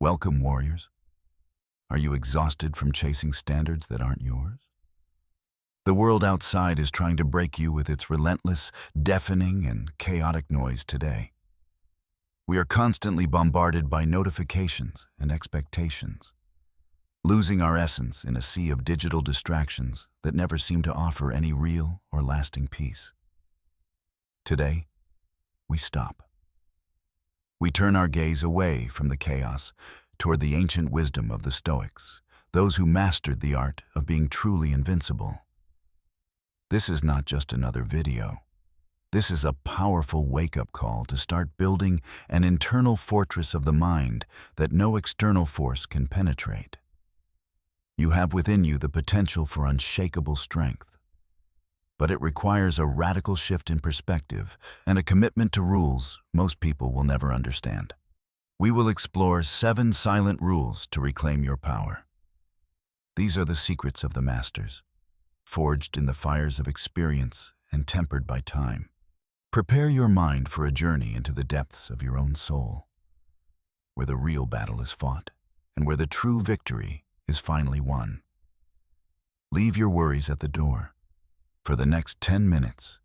Welcome, warriors. Are you exhausted from chasing standards that aren't yours? The world outside is trying to break you with its relentless, deafening, and chaotic noise today. We are constantly bombarded by notifications and expectations, losing our essence in a sea of digital distractions that never seem to offer any real or lasting peace. Today, we stop. We turn our gaze away from the chaos toward the ancient wisdom of the Stoics, those who mastered the art of being truly invincible. This is not just another video. This is a powerful wake-up call to start building an internal fortress of the mind that no external force can penetrate. You have within you the potential for unshakable strength, but it requires a radical shift in perspective and a commitment to rules most people will never understand. We will explore 7 silent rules to reclaim your power. These are the secrets of the masters, forged in the fires of experience and tempered by time. Prepare your mind for a journey into the depths of your own soul, where the real battle is fought and where the true victory is finally won. Leave your worries at the door. For the next 10 minutes,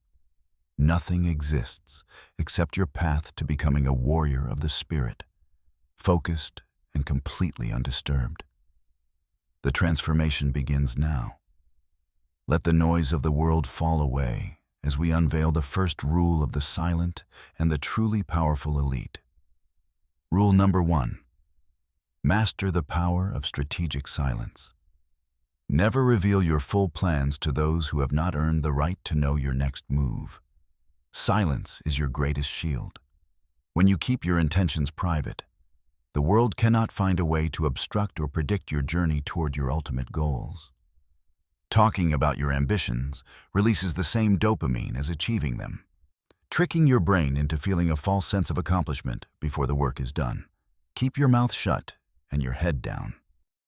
nothing exists except your path to becoming a warrior of the spirit, focused and completely undisturbed. The transformation begins now. Let the noise of the world fall away as we unveil the first rule of the silent and the truly powerful elite. Rule number 1. Master the power of strategic silence. Never reveal your full plans to those who have not earned the right to know your next move. Silence is your greatest shield. When you keep your intentions private, the world cannot find a way to obstruct or predict your journey toward your ultimate goals. Talking about your ambitions releases the same dopamine as achieving them, tricking your brain into feeling a false sense of accomplishment before the work is done. Keep your mouth shut and your head down.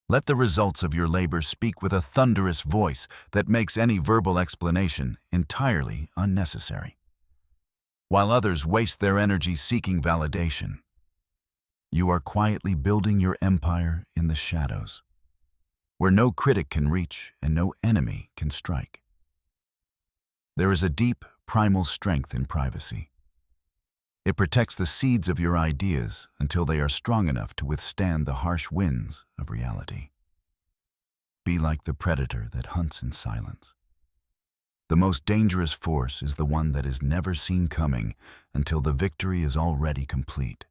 Let the results of your labor speak with a thunderous voice that makes any verbal explanation entirely unnecessary. While others waste their energy seeking validation, you are quietly building your empire in the shadows, where no critic can reach and no enemy can strike. There is a deep, primal strength in privacy. It protects the seeds of your ideas until they are strong enough to withstand the harsh winds of reality. Be like the predator that hunts in silence. The most dangerous force is the one that is never seen coming until the victory is already complete.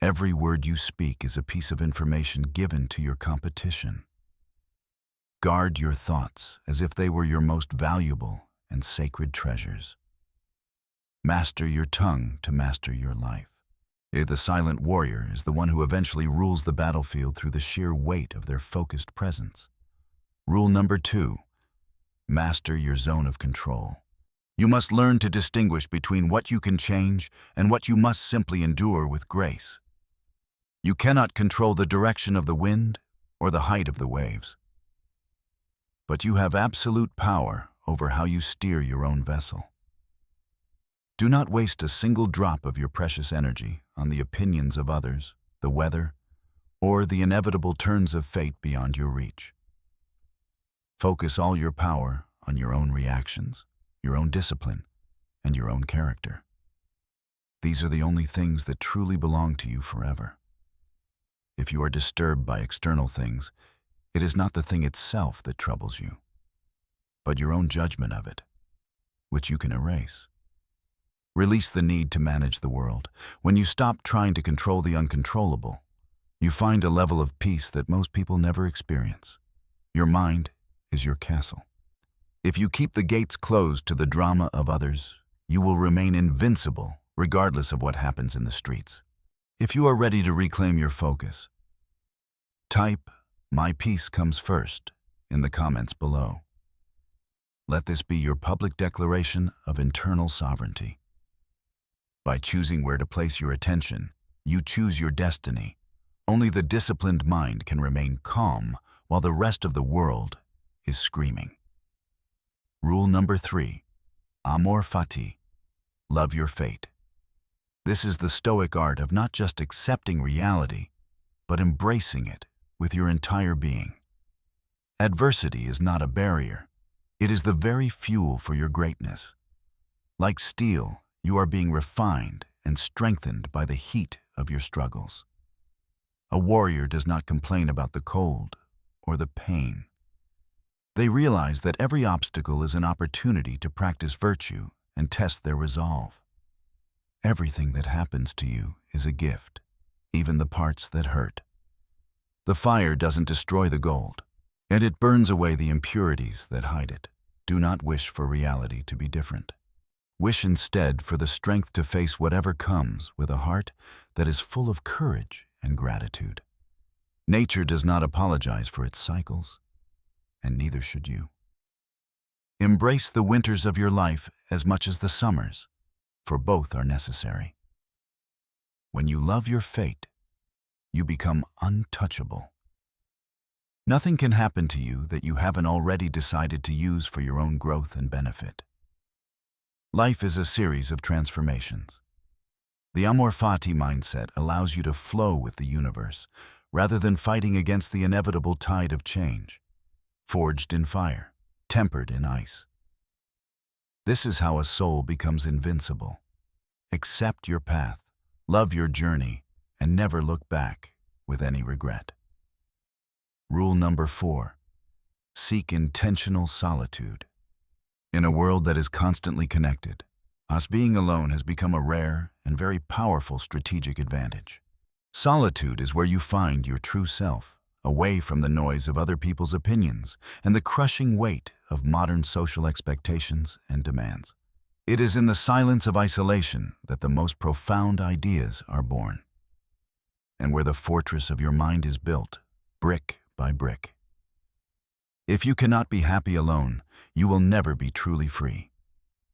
Every word you speak is a piece of information given to your competition. Guard your thoughts as if they were your most valuable and sacred treasures. Master your tongue to master your life. The silent warrior is the one who eventually rules the battlefield through the sheer weight of their focused presence. Rule number 2. Master your zone of control. You must learn to distinguish between what you can change and what you must simply endure with grace. You cannot control the direction of the wind or the height of the waves, but you have absolute power over how you steer your own vessel. Do not waste a single drop of your precious energy on the opinions of others, the weather, or the inevitable turns of fate beyond your reach. Focus all your power on your own reactions, your own discipline, and your own character. These are the only things that truly belong to you forever. If you are disturbed by external things, it is not the thing itself that troubles you, but your own judgment of it, which you can erase. Release the need to manage the world. When you stop trying to control the uncontrollable, you find a level of peace that most people never experience. Your mind is your castle. If you keep the gates closed to the drama of others, you will remain invincible regardless of what happens in the streets. If you are ready to reclaim your focus, type "My peace comes first" in the comments below. Let this be your public declaration of internal sovereignty. By choosing where to place your attention, you choose your destiny. Only the disciplined mind can remain calm while the rest of the world is screaming. Rule number 3. Amor fati. Love your fate. This is the Stoic art of not just accepting reality, but embracing it with your entire being. Adversity is not a barrier. It is the very fuel for your greatness. Like steel, you are being refined and strengthened by the heat of your struggles. A warrior does not complain about the cold or the pain. They realize that every obstacle is an opportunity to practice virtue and test their resolve. Everything that happens to you is a gift, even the parts that hurt. The fire doesn't destroy the gold, and it burns away the impurities that hide it. Do not wish for reality to be different. Wish instead for the strength to face whatever comes with a heart that is full of courage and gratitude. Nature does not apologize for its cycles, and neither should you. Embrace the winters of your life as much as the summers, for both are necessary. When you love your fate, you become untouchable. Nothing can happen to you that you haven't already decided to use for your own growth and benefit. Life is a series of transformations. The amor fati mindset allows you to flow with the universe rather than fighting against the inevitable tide of change, forged in fire, tempered in ice. This is how a soul becomes invincible. Accept your path, love your journey, and never look back with any regret. Rule number 4. Seek intentional solitude. In a world that is constantly connected, us being alone has become a rare and very powerful strategic advantage. Solitude is where you find your true self, away from the noise of other people's opinions and the crushing weight of modern social expectations and demands. It is in the silence of isolation that the most profound ideas are born, and where the fortress of your mind is built, brick by brick. If you cannot be happy alone, you will never be truly free.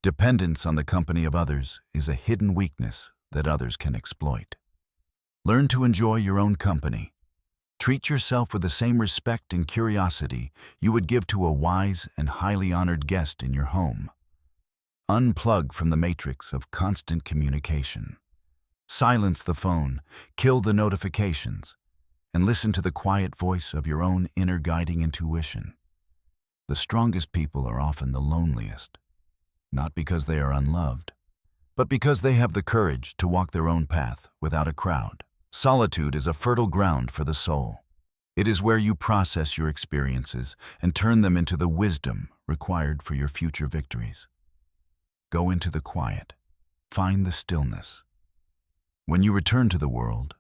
Dependence on the company of others is a hidden weakness that others can exploit. Learn to enjoy your own company. Treat yourself with the same respect and curiosity you would give to a wise and highly honored guest in your home. Unplug from the matrix of constant communication. Silence the phone, kill the notifications, and listen to the quiet voice of your own inner guiding intuition. The strongest people are often the loneliest, not because they are unloved, but because they have the courage to walk their own path without a crowd. Solitude is a fertile ground for the soul. It is where you process your experiences and turn them into the wisdom required for your future victories. Go into the quiet. Find the stillness. When you return to the world,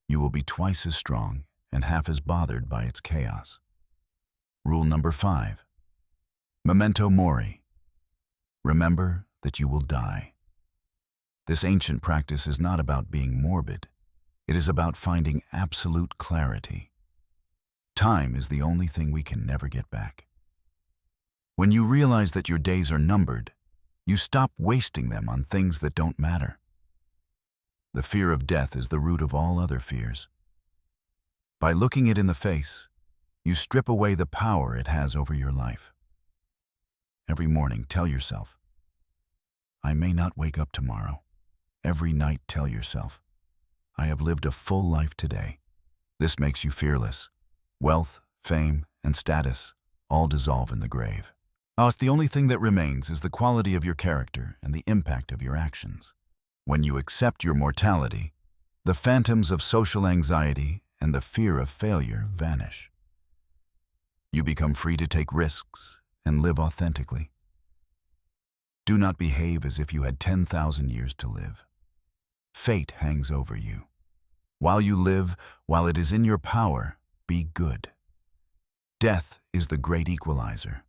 you will be twice as strong and half as bothered by its chaos. Rule number 5. Memento mori. Remember that you will die. This ancient practice is not about being morbid. It is about finding absolute clarity. Time is the only thing we can never get back. When you realize that your days are numbered, you stop wasting them on things that don't matter. The fear of death is the root of all other fears. By looking it in the face, you strip away the power it has over your life. Every morning, tell yourself, I may not wake up tomorrow. Every night, tell yourself, I have lived a full life today. This makes you fearless. Wealth, fame, and status all dissolve in the grave. Thus, the only thing that remains is the quality of your character and the impact of your actions. When you accept your mortality, the phantoms of social anxiety and the fear of failure vanish. You become free to take risks and live authentically. Do not behave as if you had 10,000 years to live. Fate hangs over you. While you live, while it is in your power, be good. Death is the great equalizer.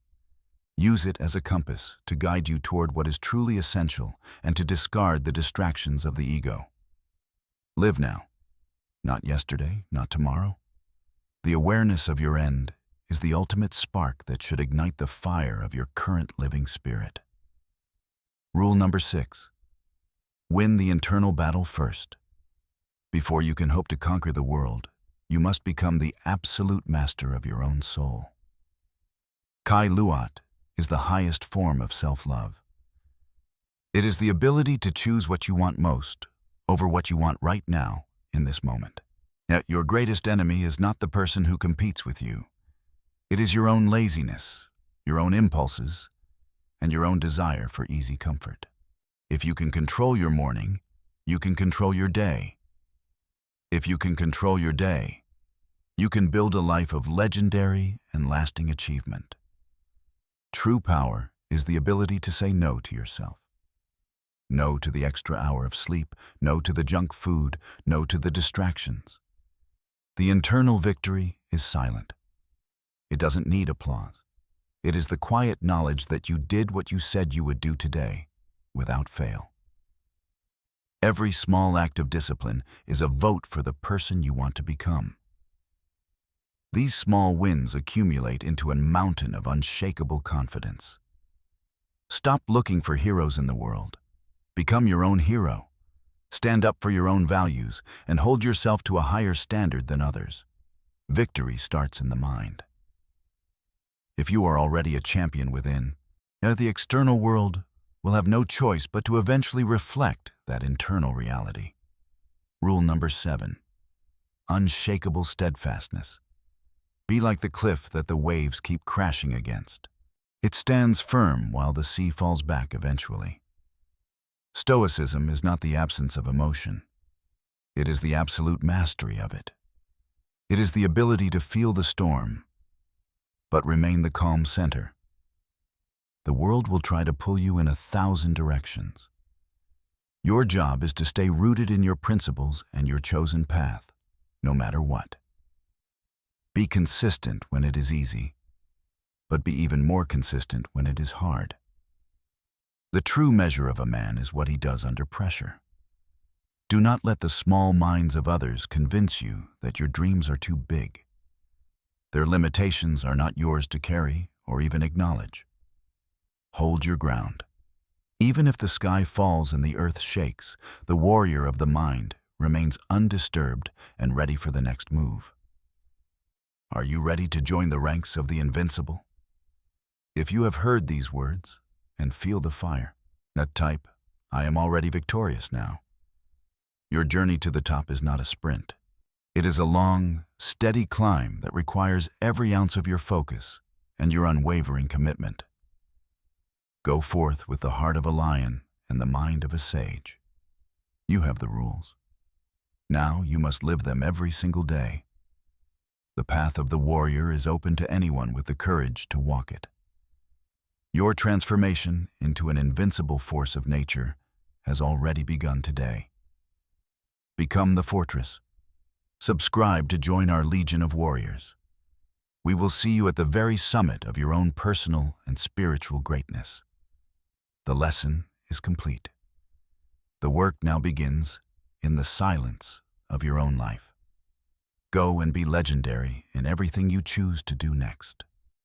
Use it as a compass to guide you toward what is truly essential and to discard the distractions of the ego. Live now, not yesterday, not tomorrow. The awareness of your end is the ultimate spark that should ignite the fire of your current living spirit. Rule number 6. Win the internal battle first. Before you can hope to conquer the world, you must become the absolute master of your own soul. Kai Luat is the highest form of self-love. It is the ability to choose what you want most over what you want right now in this moment. Yet your greatest enemy is not the person who competes with you. It is your own laziness, your own impulses, and your own desire for easy comfort. If you can control your morning, you can control your day. If you can control your day, you can build a life of legendary and lasting achievement. True power is the ability to say no to yourself. No to the extra hour of sleep, no to the junk food, no to the distractions. The internal victory is silent. It doesn't need applause. It is the quiet knowledge that you did what you said you would do today, without fail. Every small act of discipline is a vote for the person you want to become. These small wins accumulate into a mountain of unshakable confidence. Stop looking for heroes in the world. Become your own hero. Stand up for your own values and hold yourself to a higher standard than others. Victory starts in the mind. If you are already a champion within, the external world will have no choice but to eventually reflect that internal reality. Rule number 7. Unshakable steadfastness. Be like the cliff that the waves keep crashing against. It stands firm while the sea falls back eventually. Stoicism is not the absence of emotion. It is the absolute mastery of it. It is the ability to feel the storm, but remain the calm center. The world will try to pull you in 1,000 directions. Your job is to stay rooted in your principles and your chosen path, no matter what. Be consistent when it is easy, but be even more consistent when it is hard. The true measure of a man is what he does under pressure. Do not let the small minds of others convince you that your dreams are too big. Their limitations are not yours to carry or even acknowledge. Hold your ground. Even if the sky falls and the earth shakes, the warrior of the mind remains undisturbed and ready for the next move. Are you ready to join the ranks of the invincible? If you have heard these words and feel the fire, type, "I am already victorious now." Your journey to the top is not a sprint. It is a long, steady climb that requires every ounce of your focus and your unwavering commitment. Go forth with the heart of a lion and the mind of a sage. You have the rules. Now you must live them every single day. The path of the warrior is open to anyone with the courage to walk it. Your transformation into an invincible force of nature has already begun today. Become the fortress. Subscribe to join our legion of warriors. We will see you at the very summit of your own personal and spiritual greatness. The lesson is complete. The work now begins in the silence of your own life. Go and be legendary in everything you choose to do next.